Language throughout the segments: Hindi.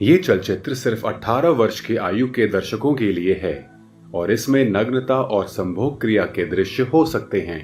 ये चलचित्र सिर्फ 18 वर्ष की आयु के दर्शकों के लिए है और इसमें नग्नता और संभोग क्रिया के दृश्य हो सकते हैं।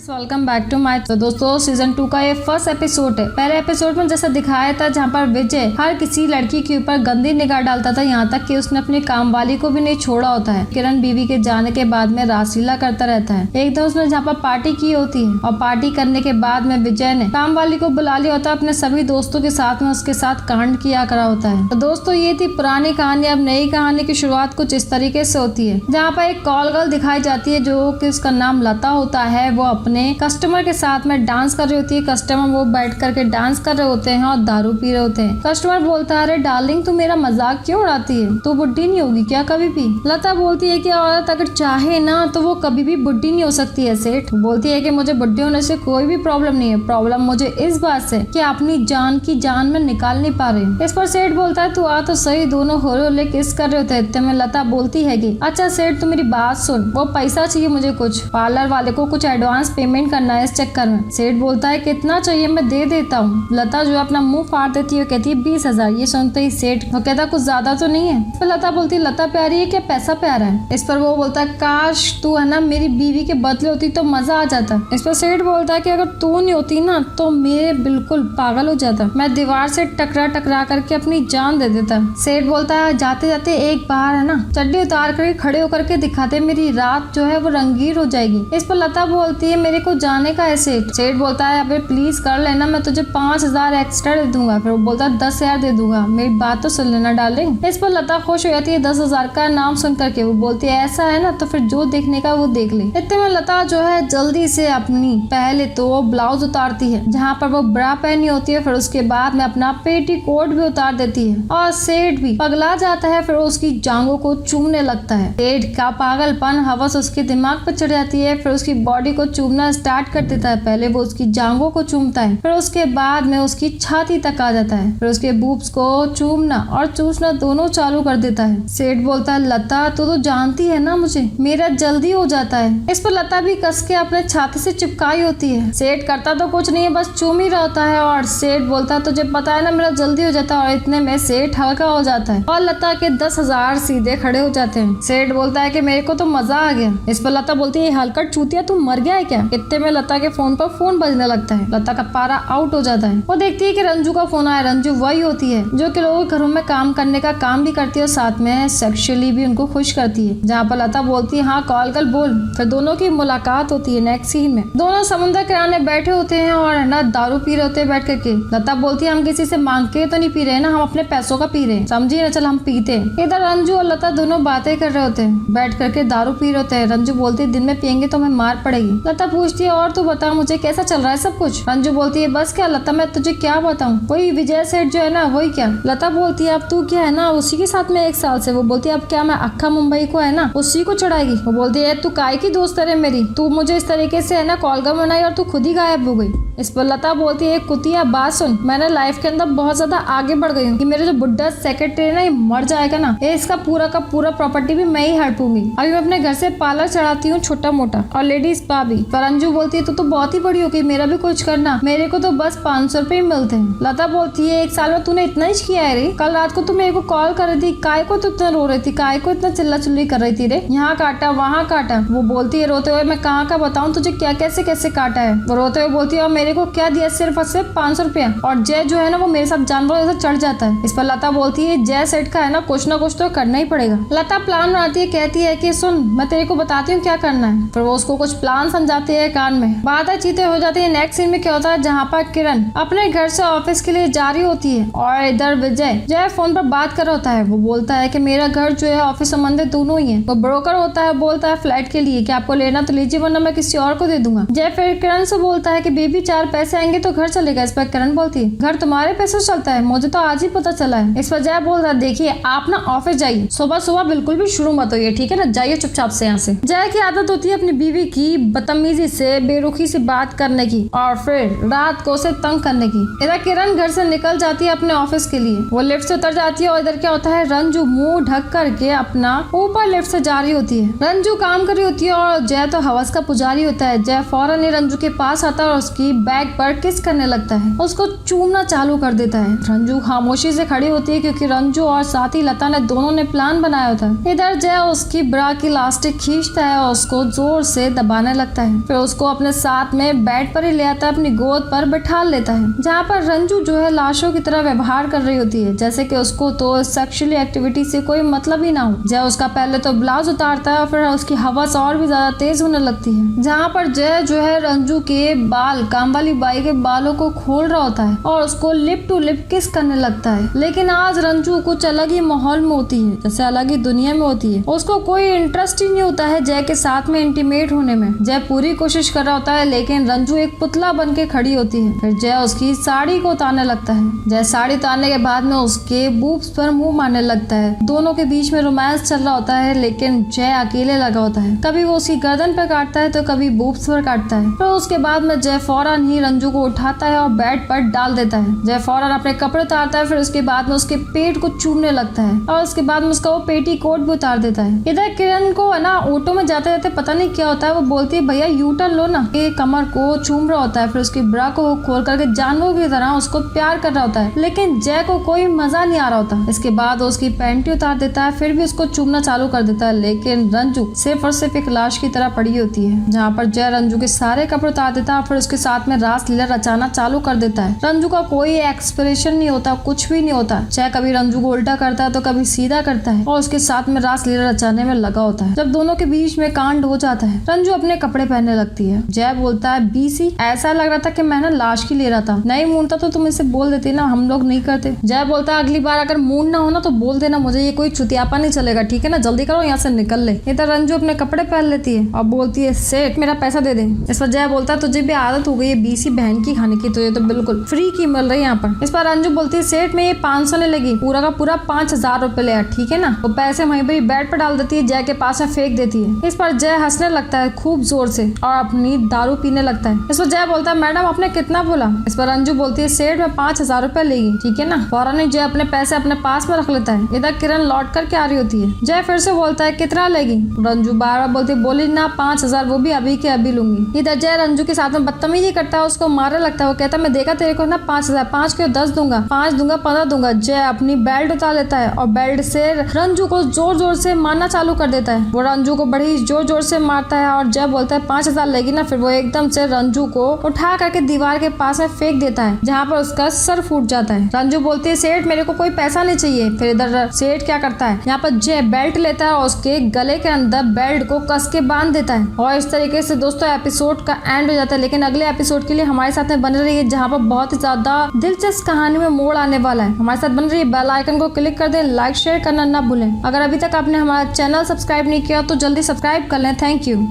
Welcome back to my. तो दोस्तों सीजन 2 का ये फर्स्ट एपिसोड है। पहले एपिसोड में जैसा दिखाया था जहाँ पर विजय हर किसी लड़की के ऊपर गंदी निगाह डालता था, यहाँ तक कि उसने अपनी कामवाली को भी नहीं छोड़ा होता है। किरण बीवी के जाने के बाद में रासलीला करता रहता है। एक दिन उसने जहाँ पर पार्टी की होती है और पार्टी करने के बाद में विजय ने कामवाली को बुला लिया होता है अपने सभी दोस्तों के साथ में, उसके साथ कांड किया करा होता है। तो दोस्तों ये थी पुरानी कहानी। अब नई कहानी की शुरुआत कुछ इस तरीके से होती है जहाँ पर एक कॉल गर्ल दिखाई जाती है जो कि उसका नाम लता होता है। वो अपने कस्टमर के साथ में डांस कर रही होती है। कस्टमर वो बैठ करके डांस कर रहे होते हैं और दारू पी रहे होते हैं। कस्टमर बोलता है, अरे डार्लिंग तू मेरा मजाक क्यों उड़ाती है, तू बुढ़ी नहीं होगी क्या कभी भी। लता बोलती है कि औरत अगर चाहे ना तो वो कभी भी बुढ़ी नहीं हो सकती है सेठ। बोलती है कि मुझे बुढ़ी होने से कोई भी प्रॉब्लम नहीं है, प्रॉब्लम मुझे इस बात से कि अपनी जान की जान में निकाल नहीं पा रही। इस पर सेठ बोलता है, तू आ तो सही, दोनों होले होले किस कर रहे होते हैं। इतने में लता बोलती है कि अच्छा सेठ तू मेरी बात सुन, वो पैसा चाहिए मुझे, कुछ पार्लर वाले को कुछ एडवांस पेमेंट करना है इस चक्कर में। सेठ बोलता है कितना चाहिए मैं दे देता हूँ। लता जो है अपना मुंह फाड़ देती है, कहती है 20,000। ये सुनते ही सेठ वो कहता कुछ ज्यादा तो नहीं है। तो लता बोलती है लता प्यारी है क्या पैसा प्यारा है। इस पर वो बोलता है काश तू है ना मेरी बीवी के बदले होती तो मजा आ जाता। इस पर सेठ बोलता है कि अगर तू नहीं होती ना तो मेरे बिल्कुल पागल हो जाता, मैं दीवार से टकरा करके अपनी जान दे देता। सेठ बोलता है जाते जाते एक बार है ना चड्डी उतार कर खड़े होकर के दिखाते, मेरी रात जो है वो रंगीन हो जाएगी। इस पर लता बोलती है मेरे को जाने का है सेठ। सेठ बोलता है अबे प्लीज कर लेना, मैं तुझे 5,000 एक्स्ट्रा दे दूंगा। फिर वो बोलता है 10,000 दे दूंगा, मेरी बात तो सुन लेना डार्लिंग। इस पर लता खुश हो जाती है 10,000 का नाम सुन करके। वो बोलती है ऐसा है ना तो फिर जो देखने का वो देख ले। इतने में लता जो है जल्दी से अपनी पहले तो वो ब्लाउज उतारती है जहाँ पर वो ब्रा पहनी होती है, फिर उसके बाद में अपना पेटीकोट भी उतार देती है और सेठ भी पगला जाता है। फिर उसकी जांघों को चूमने लगता है। सेठ का पागलपन हवस उसके दिमाग पर चढ़ जाती है, फिर उसकी बॉडी को चूमना स्टार्ट कर देता है। पहले वो उसकी जांघों को चूमता है, फिर उसके बाद में उसकी छाती तक आ जाता है, फिर उसके बूब्स को चूमना और चूसना दोनों चालू कर देता है। सेठ बोलता है लता तो जानती है ना मुझे मेरा जल्दी हो जाता है। इस पर लता भी कस के अपने छाती से चिपकाई होती है। सेठ करता तो कुछ नहीं है, बस चूम ही रहता है और सेठ बोलता है तुझे पता है ना मेरा जल्दी हो जाता है। और इतने में सेठ हल्का हो जाता है और लता के 10,000 सीधे खड़े हो जाते हैं। सेठ बोलता है कि मेरे को तो मजा आ गया। इस पर लता बोलती है हलकट चूतिया तू मर गया है क्या। इतने में लता के फोन पर फोन बजने लगता है। लता का पारा आउट हो जाता है। वो देखती है कि रंजू का फोन आया। रंजू वही होती है जो कि लोगों के घरों में काम करने का काम भी करती है और साथ में सेक्सुअली भी उनको खुश करती है। जहाँ पर लता बोलती है हाँ कॉल कर बोल। फिर दोनों की मुलाकात होती है। नेक्स्ट सीन में दोनों समुद्र किनारे बैठे होते हैं और है ना दारू पी रहे होते हैं बैठ करके। लता बोलती है हम किसी से मांग के तो नहीं पी रहे ना, हम अपने पैसों का पी रहे हैं, समझिए ना, चल हम पीते हैं। इधर रंजू और लता दोनों बातें कर रहे होते हैं, बैठ करके दारू पी रहे होते हैं। रंजू बोलती है दिन में पियेंगे तो हमें मार पड़ेगी। लता पूछती है और तू बता मुझे कैसा चल रहा है सब कुछ। रंजू बोलती है बस क्या लता मैं तुझे क्या बताऊं, वही विजय सेठ जो है ना वही क्या। लता बोलती है अब तू क्या है ना उसी के साथ में 1 साल से। वो बोलती है अब क्या मैं अक्खा मुंबई को है ना उसी को चढ़ाएगी। वो बोलती है तू काय की दोस्त है मेरी, तू मुझे इस तरीके से है ना कॉलगम बनाई और तू खुद ही गायब हो गई। इस पर लता बोलती है कुतिया बात सुन, मैंने लाइफ के अंदर बहुत ज्यादा आगे बढ़ गई हूँ कि मेरे जो बुड्ढा सेक्रेटरी है ना ये मर जाएगा ना, इसका पूरा का पूरा प्रॉपर्टी भी मैं ही हड़पूंगी। अभी मैं अपने घर से पार्लर चढ़ाती हूँ छोटा मोटा और लेडीज स्पा भी। रंजू बोलती है तू तो बहुत ही बड़ी हो गई, मेरा भी कुछ करना, मेरे को तो बस 500 रुपए मिलते हैं। लता बोलती है 1 साल में तूने इतना ही किया है रे, कल रात को तू मेरे को कॉल कर रही थी, काय को तू इतना रो रही थी, काय को इतना चिल्ला चिल्ली कर रही थी रे, यहाँ काटा वहाँ काटा। वो बोलती है रोते हुए मैं कहाँ का बताऊँ तुझे क्या कैसे कैसे काटा है। वो रोते हुए बोलती है और मेरे को क्या दिया सिर्फ और सिर्फ 500 रुपया। और जय जो है ना वो मेरे साथ जानवर जैसा चढ़ जाता है। इस पर लता बोलती है जय सेठ का है ना कुछ तो करना ही पड़ेगा। लता प्लान बनाती है, कहती है कि सुन मैं तेरे को बताती हूँ क्या करना है। फिर वो उसको कुछ प्लान समझाती है कान में, बातें चीतें हो जाती है। नेक्स्ट सीन में क्या होता है जहाँ पर किरण अपने घर से ऑफिस के लिए जा रही होती है और इधर विजय जो है फोन पर बात कर रहा होता है। वो बोलता है कि मेरा घर जो है ऑफिस संबंधित दोनों ही है। वो ब्रोकर होता है, बोलता है फ्लैट के लिए कि आपको लेना तो लीजिए वरना मैं किसी और को दे दूंगा। जय फिर किरण से बोलता है कि बेबी 4 पैसे आएंगे तो घर चलेगा। इस पर किरण बोलती है घर तुम्हारे पैसे से चलता है, मुझे तो आज ही पता चला है। इस पर जय बोल रहा है देखिए आप ना ऑफिस जाइए, सुबह सुबह बिल्कुल भी शुरू मत होइए, ठीक है ना, जाइए चुपचाप से यहाँ से। जय की आदत होती है अपनी बीवी की बदतमीजी बीवी से बेरुखी से बात करने की और फिर रात को उसे तंग करने की। इधर किरण घर से निकल जाती है अपने ऑफिस के लिए। वो लिफ्ट से उतर जाती है और इधर क्या होता है, रंजू मुंह ढक करके अपना ऊपर लिफ्ट से जा रही होती है। रंजू काम कर रही होती है और जय तो हवस का पुजारी होता है। जय फौरन ही रंजू के पास आता है और उसकी बैग पर किस करने लगता है, उसको चूमना चालू कर देता है। रंजू खामोशी से खड़ी होती है क्योंकि रंजू और साथी लता ने दोनों ने प्लान बनाया होता है। इधर जय उसकी ब्रा की इलास्टिक खींचता है और उसको जोर से दबाने लगता है। फिर उसको अपने साथ में बेड पर ही ले आता है, अपनी गोद पर बैठा लेता है, जहाँ पर रंजू जो है लाशों की तरह व्यवहार कर रही होती है, जैसे कि उसको तो सेक्सुअली एक्टिविटी से कोई मतलब ही ना हो। जय उसका पहले तो ब्लाउज उतारता है और फिर उसकी हवस और भी ज्यादा तेज होने लगती है, जहाँ पर जय जो है रंजू के बाल, काम वाली बाई के बालों को खोल रहा होता है और उसको लिप टू लिप किस करने लगता है। लेकिन आज रंजू कुछ अलग ही माहौल में होती है, जैसे अलग ही दुनिया में होती है। उसको कोई इंटरेस्ट ही नहीं होता है जय के साथ में इंटीमेट होने में। जय पूरी कोशिश कर रहा होता है लेकिन रंजू एक पुतला बन के खड़ी होती है। फिर जय उसकी साड़ी को उतारने लगता है। जय साड़ी उतारने के बाद में उसके बूब्स पर मुंह मारने लगता है। दोनों के बीच में रोमांस चल रहा होता है लेकिन जय अकेले लगा होता है। कभी वो उसकी गर्दन पर काटता है तो कभी बूब्स पर काटता है। तो उसके बाद में जय फौरन ही रंजू को उठाता है और बेड पर डाल देता है। जय फौरन अपने कपड़े उतारता है, फिर उसके बाद में उसके पेट को चूमने लगता है और उसके बाद में उसका वो पेटी कोट भी उतार देता है। इधर किरण को है ना ऑटो में जाते जाते पता नहीं क्या होता है, वो बोलती है भैया यू टर्न लो ना। ये कमर को चूम रहा होता है, फिर उसकी ब्रा को खोल करके जानवरों की तरह उसको प्यार कर रहा होता है, लेकिन जय को कोई मजा नहीं आ रहा होता। इसके बाद उसकी पैंटी उतार देता है, फिर भी उसको चूमना चालू कर देता है, लेकिन रंजू सिर्फ और सिर्फ एक लाश की तरह पड़ी होती है, जहाँ पर जय रंजू के सारे कपड़े उतार देता है, फिर उसके साथ में रास लीला रचाना चालू कर देता है। रंजू का कोई एक्सप्रेशन नहीं होता, कुछ भी नहीं होता। जय कभी रंजू को उल्टा करता है तो कभी सीधा करता है और उसके साथ में रास लीला रचाने में लगा होता है। जब दोनों के बीच में कांड हो जाता है, रंजू अपने कपड़े पहनने लगती है। जय बोलता है बीसी, ऐसा लग रहा था कि मैं ना लाश की ले रहा था, नहीं मूंढता तो तुम इसे बोल देती ना, हम लोग नहीं करते। जय बोलता है अगली बार अगर मूड ना हो ना तो बोल देना मुझे, ये कोई चुतियापा नहीं चलेगा, ठीक है ना, जल्दी करो यहाँ से निकल ले। इधर रंजू अपने कपड़े पहन लेती है और बोलती है सेठ मेरा पैसा दे दे। इस पर जय बोलता है तुझे भी आदत हो गई है बीसी बहन की खाने की, तो ये तो बिल्कुल फ्री की मिल रही है यहाँ पर। इस पर रंजू बोलती है सेठ में ये 500 नहीं लगी, पूरा का पूरा 5000 रुपए ले, ठीक है ना। वो पैसे वहीं पर बेड पर डाल देती है, जय के पास में फेंक देती है। इस पर जय हंसने लगता है खूब जोर से और अपनी दारू पीने लगता है। इस पर जय बोलता है मैडम आपने कितना बोला। इस पर रंजू बोलती है सेठ में 5000 रुपए लेगी, ठीक है ना। फौरन जय अपने पैसे अपने पास में रख लेता है। इधर किरण लौट करके आ रही होती है। जय फिर से बोलता है कितना लेगी। रंजू बार बार बोलती बोली ना 5000, वो भी अभी के अभी लूंगी। इधर जय रंजू के साथ में बदतमीजी करता है, उसको मारने लगता है। वो कहता है मैं देखा तेरे को ना 5000, 5 क्यों 10 दूंगा, 5 दूंगा 15 दूंगा। जय अपनी बेल्ट उतार लेता है और बेल्ट से रंजू को जोर जोर से मारना चालू कर देता है। वो रंजू को बड़ी जोर जोर से मारता है और जय बोलता है 5000 लेगी ना। फिर वो एकदम से रंजू को उठा करके दीवार के पास में फेंक देता है, जहाँ पर उसका सर फूट जाता है। रंजू बोलती है सेठ मेरे को कोई पैसा नहीं चाहिए। फिर इधर सेठ क्या करता है, यहाँ पर जय बेल्ट लेता है और उसके गले के अंदर बेल्ट को कस के बांध देता है। और इस तरीके से दोस्तों एपिसोड का एंड हो जाता है। लेकिन अगले एपिसोड के लिए हमारे साथ में बने रहिए, जहाँ पर बहुत ही ज्यादा दिलचस्प कहानी में मोड़ आने वाला है। हमारे साथ बन रही बेल आइकन को क्लिक कर दें, लाइक शेयर करना ना भूलें। अगर अभी तक आपने हमारा चैनल सब्सक्राइब नहीं किया तो जल्दी सब्सक्राइब कर लें। Thank you.